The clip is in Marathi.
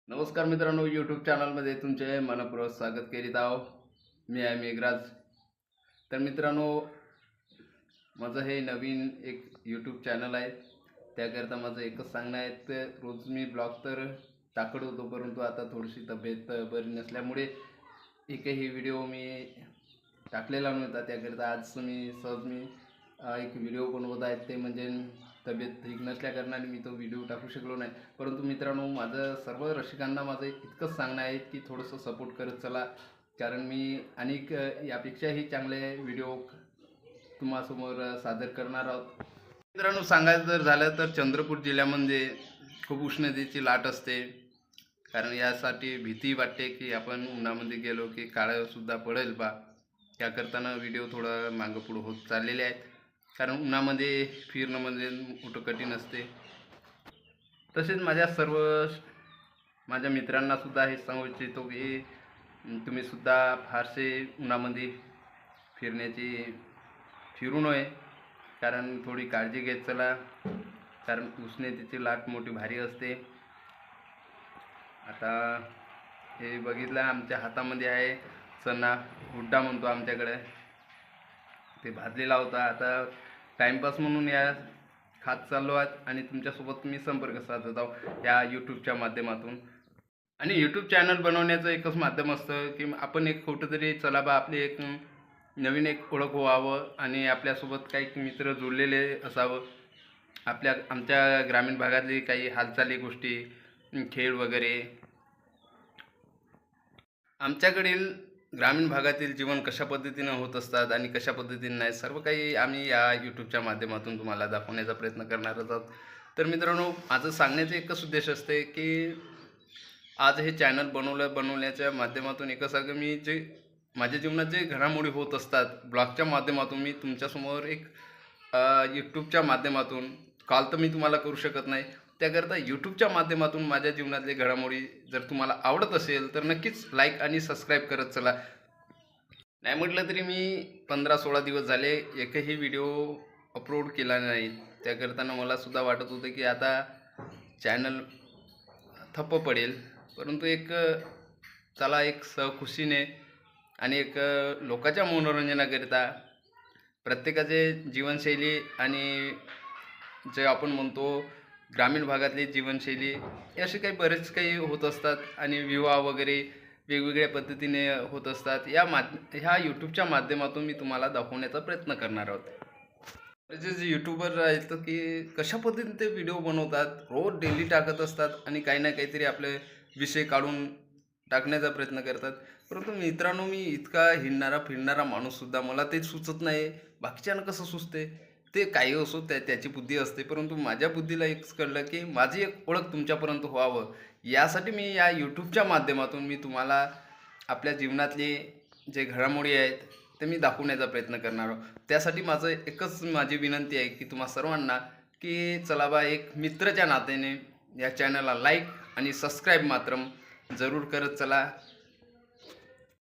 नमस्कार मित्रांनो, यूट्यूब चॅनलमध्ये तुमचे मनपूर्वक स्वागत करीत आहो. मी आहे मेघराज. तर मित्रांनो, माझं हे नवीन एक यूट्यूब चॅनल आहे. त्याकरता माझं एकच सांगणं आहे, तर रोज मी ब्लॉग तर टाकत होतो, परंतु आता थोडीशी तब्येत बरी नसल्यामुळे एकही व्हिडिओ मी टाकलेला नव्हता. त्याकरता आज मी एक व्हिडिओ बनवत आहे, ते म्हणजे तब्येत ठीक नसल्याकारणाने मी तो व्हिडिओ टाकू शकलो नाही. परंतु मित्रांनो, माझं सर्व रसिकांना माझं इतकंच सांगणं आहे की थोडंसं सपोर्ट करत चला, कारण मी अनेक यापेक्षाही चांगले व्हिडिओ तुम्हासमोर सादर करणार आहोत. मित्रांनो, सांगायचं जर झालं तर चंद्रपूर जिल्ह्यामध्ये खूप उष्णतेची लाट असते. कारण यासाठी भीती वाटते की आपण उन्हामध्ये गेलो की काळंसुद्धा पडेल बा. त्याकरताना व्हिडिओ थोडं मागं पुढं होत चाललेले आहेत, कारण उन्हामध्ये फिरणं म्हणजे मोठं कठीण असते. तसेच माझ्या मित्रांनासुद्धा हे सांगू इच्छितो की तुम्हीसुद्धा फारसे उन्हामध्ये फिरू नये, कारण थोडी काळजी घेत चला, कारण उष्णतेची लाट मोठी भारी असते. आता हे बघितलं, आमच्या हातामध्ये आहे चणा, हुड्डा म्हणतो आमच्याकडे, ते भाजलेला होता. आता टाईमपास म्हणून या खात चाललो आहेत आणि तुमच्यासोबत मी संपर्क साधत आहो या यूट्यूबच्या माध्यमातून. आणि यूट्यूब चॅनल बनवण्याचं एकच माध्यम असतं की आपण एक कुठंतरी चला बा, आपली एक नवीन एक ओळख व्हावं आणि आपल्यासोबत काही मित्र जोडलेले असावं. आमच्या ग्रामीण भागातली काही हालचाली, गोष्टी, खेळ वगैरे, आमच्याकडील ग्रामीण भागातील जीवन कशा पद्धतीनं होत असतात आणि कशा पद्धतीने नाही, सर्व काही आम्ही या यूट्यूबच्या माध्यमातून तुम्हाला दाखवण्याचा प्रयत्न करणारच आहोत. तर मित्रांनो, माझं सांगण्याचा एकच उद्देश असते की आज हे चॅनल बनवण्याच्या माध्यमातून एकच आहे की माझ्या जीवनात जे घडामोडी होत असतात ब्लॉगच्या माध्यमातून, मी तुमच्यासमोर एक यूट्यूबच्या माध्यमातून, कॉल तर मी तुम्हाला करू शकत नाही, त्याकरता यूट्यूबच्या माध्यमातून माझ्या जीवनातले घडामोडी जर तुम्हाला आवडत असेल तर नक्कीच लाईक आणि सबस्क्राईब करत चला. नाही म्हटलं तरी मी 15-16 दिवस झाले एकही व्हिडिओ अपलोड केला नाही. त्याकरताना मलासुद्धा वाटत होतं की आता चॅनल ठप्प पडेल, परंतु चला, एक सहखुशीने आणि एक लोकांच्या मनोरंजनाकरिता प्रत्येकाचे जीवनशैली आणि जे आपण म्हणतो ग्रामीण भागातली जीवनशैली, असे काही बरेच काही होत असतात आणि विवाह वगैरे वेगवेगळ्या पद्धतीने होत असतात. ह्या यूट्यूबच्या माध्यमातून मी तुम्हाला दाखवण्याचा प्रयत्न करणार आहोत. जे यूट्यूबर आहेत की कशा पद्धतीने ते व्हिडिओ बनवतात, रोज डेली टाकत असतात आणि काही ना काहीतरी आपले विषय काढून टाकण्याचा प्रयत्न करतात. परंतु मित्रांनो, मी इतका हिंडणारा फिरणारा माणूससुद्धा मला ते सुचत नाही. बाकीच्यांना कसं सुचते ते काही असो, त्याची बुद्धी असते, परंतु माझ्या बुद्धीला एकच कळलं की माझी एक ओळख तुमच्यापर्यंत व्हावं, यासाठी मी या यूट्यूबच्या माध्यमातून मी तुम्हाला आपल्या जीवनातले जे घडामोडी आहेत ते मी दाखवण्याचा प्रयत्न करणार आहोत. त्यासाठी माझी विनंती आहे की तुम्हा सर्वांना की चला बा, एक मित्राच्या नात्याने या चॅनलला लाईक आणि सबस्क्राईब मात्र जरूर करत चला.